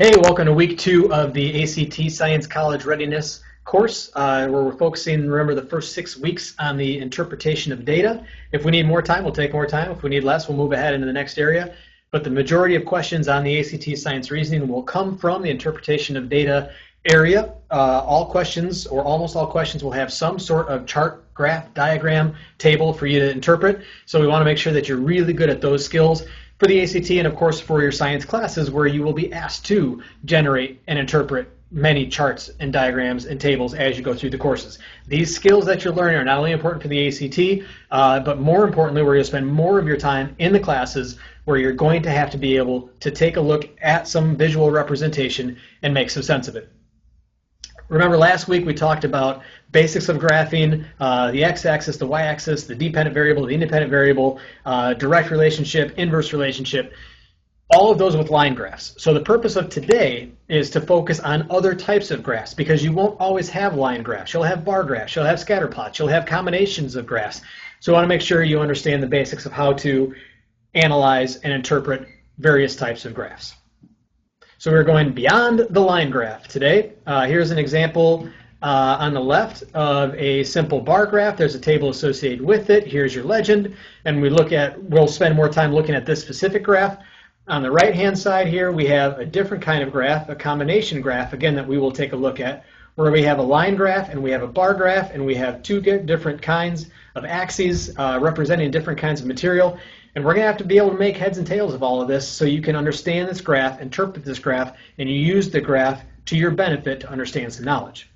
Hey, welcome to week 2 of the ACT Science College Readiness course, where we're focusing, remember, the first 6 weeks on the interpretation of data. If we need more time, we'll take more time. If we need less, we'll move ahead into the next area. But the majority of questions on the ACT Science Reasoning will come from the interpretation of data area. All questions, or almost all questions, will have some sort of chart, graph, diagram, table for you to interpret. So we want to make sure that you're really good at those skills for the ACT, and of course for your science classes, where you will be asked to generate and interpret many charts and diagrams and tables as you go through the courses. These skills that you're learning are not only important for the ACT, but more importantly, we're going to spend more of your time in the classes where you're going to have to be able to take a look at some visual representation and make some sense of it. Remember last week we talked about basics of graphing, the x-axis, the y-axis, the dependent variable, the independent variable, direct relationship, inverse relationship, all of those with line graphs. So the purpose of today is to focus on other types of graphs, because you won't always have line graphs. You'll have bar graphs, you'll have scatter plots, you'll have combinations of graphs. So I want to make sure you understand the basics of how to analyze and interpret various types of graphs. So we're going beyond the line graph today. Here's an example on the left of a simple bar graph. There's a table associated with it. Here's your legend. And we'll spend more time looking at this specific graph. On the right-hand side here, we have a different kind of graph, a combination graph, again, that we will take a look at, where we have a line graph and we have a bar graph, and we have two different kinds of axes representing different kinds of material. And we're going to have to be able to make heads and tails of all of this so you can understand this graph, interpret this graph, and you use the graph to your benefit to understand some knowledge.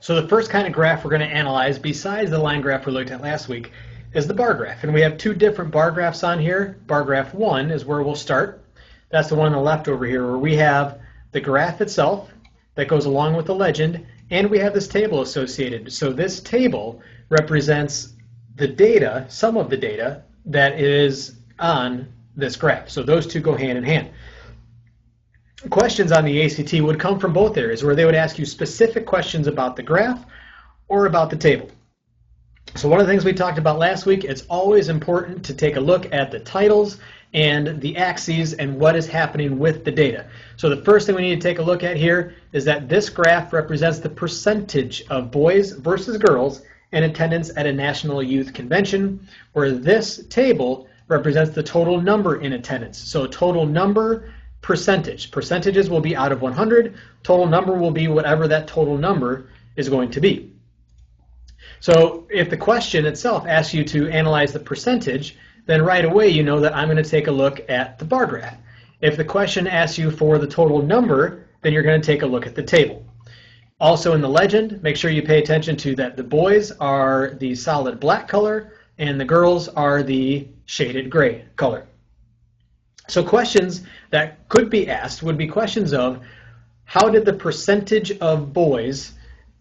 So the first kind of graph we're going to analyze, besides the line graph we looked at last week, is the bar graph. And we have two different bar graphs on here. Bar graph 1 is where we'll start. That's the one on the left over here, where we have the graph itself that goes along with the legend, and we have this table associated. So this table represents the data, some of the data that is on this graph. So those two go hand in hand. Questions on the ACT would come from both areas, where they would ask you specific questions about the graph or about the table. So one of the things we talked about last week, it's always important to take a look at the titles and the axes and what is happening with the data. So the first thing we need to take a look at here is that this graph represents the percentage of boys versus girls in attendance at a National Youth Convention, where this table represents the total number in attendance. So total number, percentage. Percentages will be out of 100. Total number will be whatever that total number is going to be. So if the question itself asks you to analyze the percentage, then right away you know that I'm going to take a look at the bar graph. If the question asks you for the total number, then you're going to take a look at the table. Also in the legend, make sure you pay attention to that the boys are the solid black color and the girls are the shaded gray color. So questions that could be asked would be questions of, how did the percentage of boys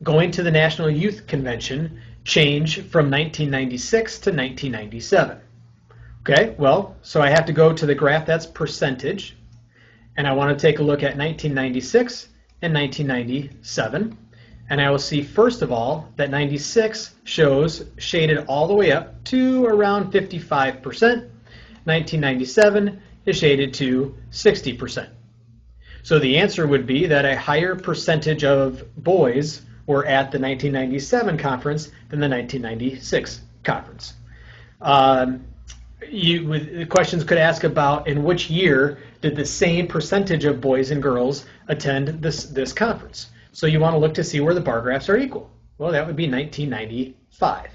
going to the National Youth Convention change from 1996 to 1997? Okay, well, so I have to go to the graph that's percentage, and I want to take a look at 1996 and 1997, and I will see first of all that 96 shows shaded all the way up to around 55%. 1997 is shaded to 60%. So the answer would be that a higher percentage of boys were at the 1997 conference than the 1996 conference. Questions could ask about, in which year did the same percentage of boys and girls attend this conference? So you want to look to see where the bar graphs are equal. Well, that would be 1995.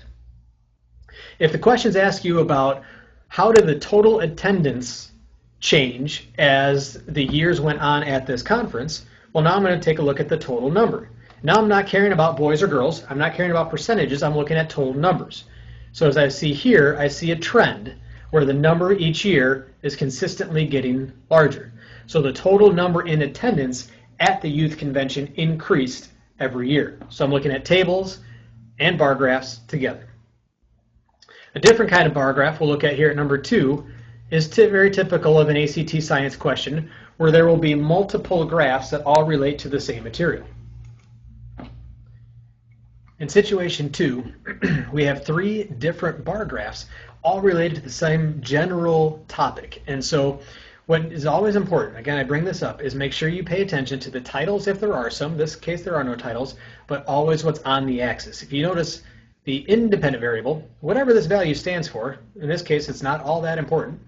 If the questions ask you about how did the total attendance change as the years went on at this conference, well, now I'm going to take a look at the total number. Now I'm not caring about boys or girls. I'm not caring about percentages. I'm looking at total numbers. So as I see here, I see a trend where the number each year is consistently getting larger. So the total number in attendance at the youth convention increased every year. So I'm looking at tables and bar graphs together. A different kind of bar graph we'll look at here at number 2 is very typical of an ACT science question, where there will be multiple graphs that all relate to the same material. In situation 2, we have 3 different bar graphs all related to the same general topic. And so What is always important, again, I bring this up, is make sure you pay attention to the titles if there are some. In this case, there are no titles, but always what's on the axis. If you notice the independent variable, whatever this value stands for, in this case, it's not all that important.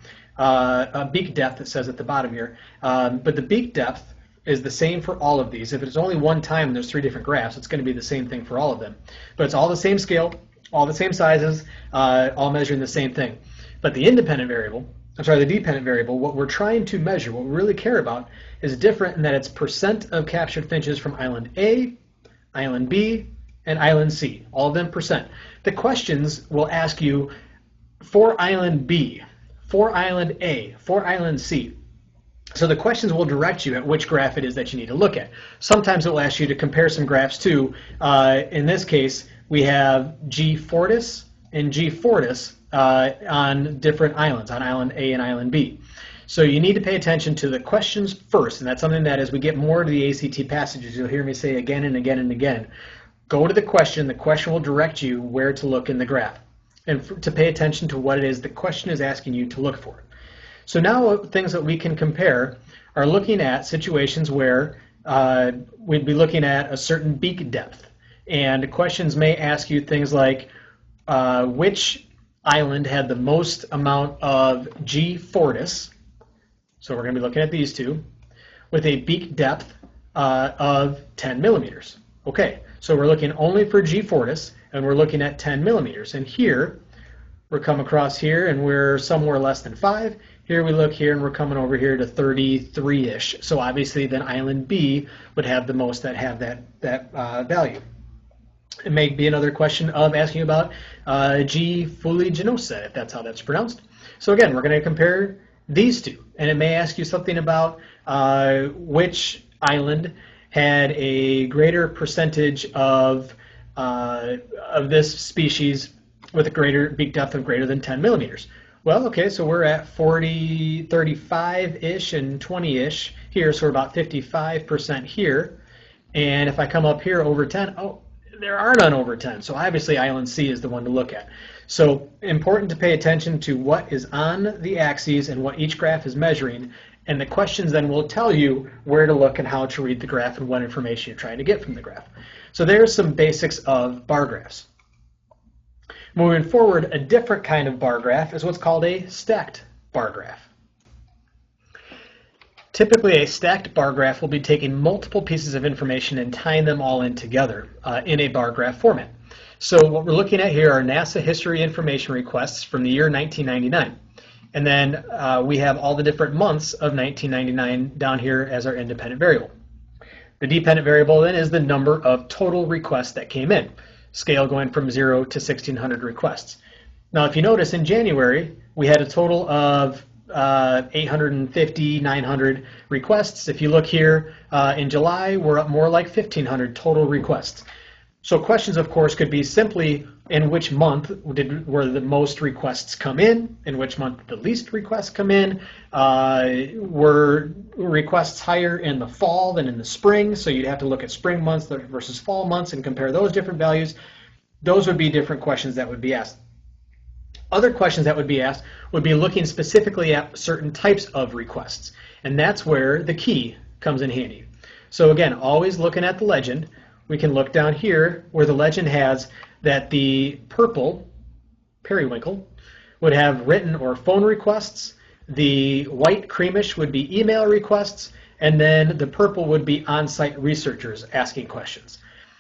Beak depth, it says at the bottom here, but the beak depth is the same for all of these. If it's only one time and there's 3 different graphs, it's going to be the same thing for all of them. But it's all the same scale, all the same sizes, all measuring the same thing. But the independent variable, the dependent variable, what we're trying to measure, what we really care about, is different in that it's percent of captured finches from island A, island B, and island C, all of them percent. The questions will ask you for island B, for island A, for island C. So the questions will direct you at which graph it is that you need to look at. Sometimes it will ask you to compare some graphs too. In this case, we have G Fortis and G Fortis on different islands, on island A and island B. So you need to pay attention to the questions first, and that's something that as we get more to the ACT passages, you'll hear me say again and again and again. Go to the question will direct you where to look in the graph, and to pay attention to what it is the question is asking you to look for. So now things that we can compare are looking at situations where we'd be looking at a certain beak depth, and questions may ask you things like which island had the most amount of G Fortis, so we're going to be looking at these two, with a beak depth of 10 millimeters. Okay, so we're looking only for G Fortis, and we're looking at 10 millimeters. And here, we're coming across here, and we're somewhere less than 5. Here we look here, and we're coming over here to 33-ish. So obviously, then island B would have the most that have that value. It may be another question of asking about G fuliginosa, if that's how that's pronounced. So again, we're going to compare these two, and it may ask you something about which island had a greater percentage of this species with a greater beak depth of greater than 10 millimeters. Well, okay, so we're at 40, 35-ish and 20-ish here, so we're about 55% here. And if I come up here over 10, oh, there are none over 10. So obviously island C is the one to look at. So important to pay attention to what is on the axes and what each graph is measuring. And the questions then will tell you where to look and how to read the graph and what information you're trying to get from the graph. So there's some basics of bar graphs. Moving forward, a different kind of bar graph is what's called a stacked bar graph. Typically, a stacked bar graph will be taking multiple pieces of information and tying them all in together in a bar graph format. So what we're looking at here are NASA history information requests from the year 1999. And then we have all the different months of 1999 down here as our independent variable. The dependent variable then is the number of total requests that came in, scale going from 0 to 1,600 requests. Now, if you notice, in January, we had a total of 850, 900 requests. If you look here in July, we're up more like 1,500 total requests. So questions, of course, could be simply in which month were the most requests come in which month the least requests come in, were requests higher in the fall than in the spring, so you'd have to look at spring months versus fall months and compare those different values. Those would be different questions that would be asked. Other questions that would be asked would be looking specifically at certain types of requests, and that's where the key comes in handy. So again, always looking at the legend, we can look down here where the legend has that the purple, periwinkle, would have written or phone requests, the white creamish would be email requests, and then the purple would be on-site researchers asking questions.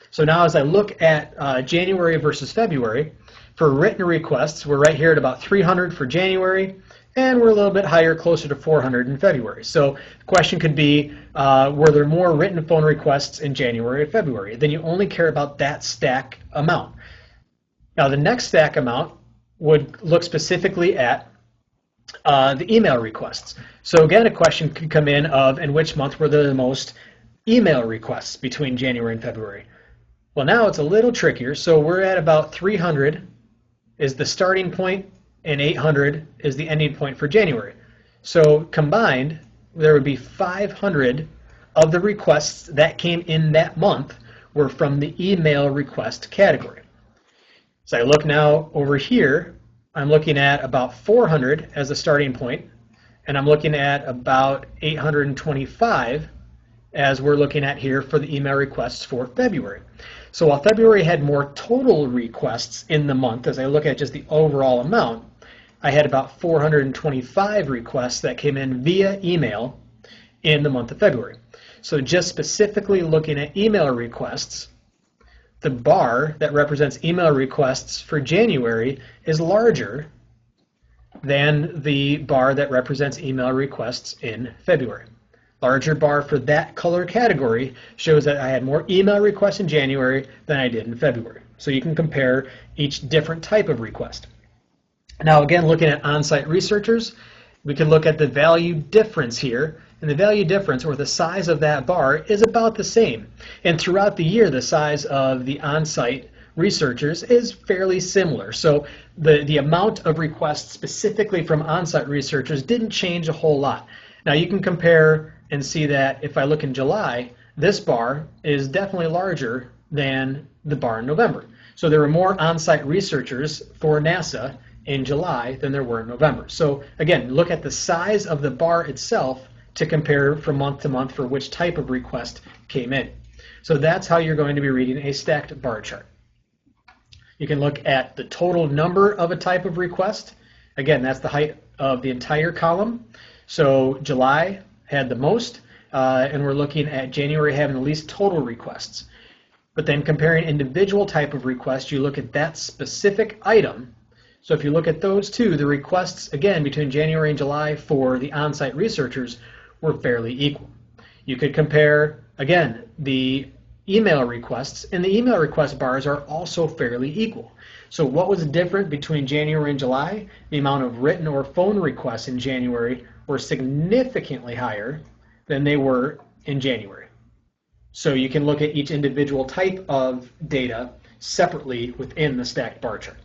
So now as I look at January versus February, for written requests, we're right here at about 300 for January, and we're a little bit higher, closer to 400 in February. So the question could be, were there more written phone requests in January or February? Then you only care about that stack amount. Now the next stack amount would look specifically at the email requests. So again, a question could come in which month were there the most email requests between January and February? Well, now it's a little trickier. So we're at about 300 is the starting point, and 800 is the ending point for January. So combined, there would be 500 of the requests that came in that month were from the email request category. So I look now over here, I'm looking at about 400 as a starting point, and I'm looking at about 825 as we're looking at here for the email requests for February. So while February had more total requests in the month, as I look at just the overall amount, I had about 425 requests that came in via email in the month of February. So just specifically looking at email requests, the bar that represents email requests for January is larger than the bar that represents email requests in February. Larger bar for that color category shows that I had more email requests in January than I did in February. So you can compare each different type of request. Now again, looking at on-site researchers, we can look at the value difference here, and the value difference, or the size of that bar, is about the same. And throughout the year, the size of the on-site researchers is fairly similar. So the amount of requests specifically from on-site researchers didn't change a whole lot. Now you can compare and see that if I look in July, this bar is definitely larger than the bar in November. So there were more on-site researchers for NASA in July than there were in November. So again, look at the size of the bar itself to compare from month to month for which type of request came in. So that's how you're going to be reading a stacked bar chart. You can look at the total number of a type of request. Again, that's the height of the entire column. So July had the most, and we're looking at January having the least total requests. But then comparing individual type of requests, you look at that specific item. So if you look at those two, the requests, again, between January and July for the on-site researchers were fairly equal. You could compare, again, the email requests, and the email request bars are also fairly equal. So what was different between January and July? The amount of written or phone requests in January were significantly higher than they were in January. So you can look at each individual type of data separately within the stacked bar chart.